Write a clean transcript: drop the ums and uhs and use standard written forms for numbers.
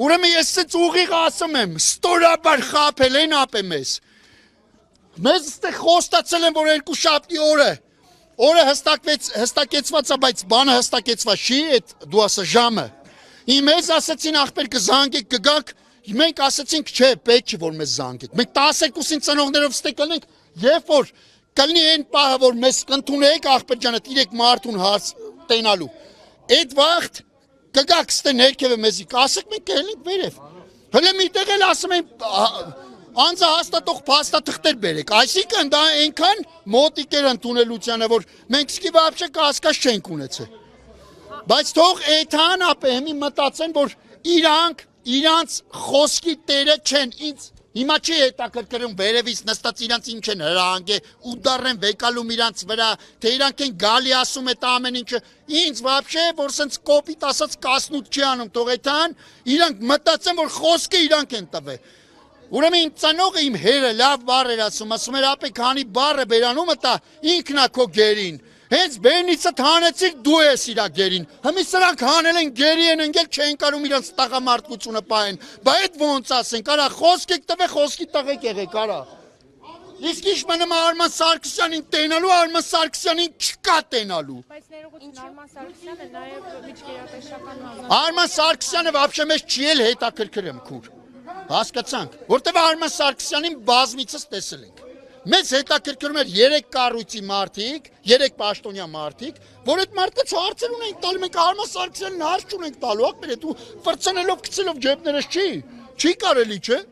Ուրեմն ես ցած ուղիղ ասում եմ, ստորաբար խափել են ապեմ ես։ Մեզ ստեղ խոստացել են, որ երկու շաբթի օրը հստակեցված է, բայց բանը հստակեցված չի, այդ դու ասա ժամը։ Մեզ ասացին ախպեր կզանգեք, կգաք, մենք ասացինք, չէ, պետք չի որ մեզ զանգեք։ Մենք 12-ին ծնողներով ստե կլինենք, երբ որ կլինի այն պահը, որ մեզ կընդունեք ախպեր ջանը, իրեք մարդուն հարց տենալու։ Այդ վաղտ կգաք ստե ներքևը մեզի, կասեք մենք կհելենք վերև։ Հələ միտեղ էլ ասում են անձը հաստատող փաստաթղթեր բերեք, այսինքն դա այնքան մոտիկ էր ընդունելությանը, որ մենք սկի вообще կասկած չենք ունեցել։ Բայց թող էթան ապեմի մտածեն, որ իրանց խոսքի տերը չեն, ինձ հիմա չի հետաքրքրում վերևից նստած իրանց ինչ են հրահանգե ու դառեն վեկալում իրանց վրա, թե իրանք են գալի ասում այդ ամեն ինչը, ինձ вообще որ սենց կոպիտ ասած կասնուտ չի անում, թող էթան իրանք մտածեն, որ խոսքը իրանք են տվել։ Ուրեմն իմ ծնողը իմ հերը լավ բառ էր ասում էր ապե քանի բառը բերանումը տա ինքնա քո գերին։ Հենց բերնիցդ հանեցիք դու ես իրա գերին։ Հիմա սրանք հանել են գերի են ընկել չեն կարող իրանց տղամարդկությունը պահեն։ Բա այդ ոնց ասեն, կարա խոսք եք տվե խոսքի տղեկ եղեք, կարա։ Իսկ ինչ մնում Արման Սարգսյանին տենալու, Արման Սարգսյանին չկա տենալու։ Բայց ներողություն Արման Սարգսյանը նաև միջգերատեսչական Արման Սարգսյանը вообще մեզ չի էլ հետաքրքրում քուր։ Հասկացանք, որտեվ Արման Սարգսյանին բազմիցս տեսել ենք։ Մեզ հետաքրքրում էր 3 կառույցի մարդիկ, 3 պաշտոնյա մարդիկ, որ այդ մարդկանց հարցեր ունենք տալու, մենք Արման Սարգսյանին հարց չունենք տալու, ախպեր, դու ֆրցնելով գցելով ջեբներս չի կարելի, չէ։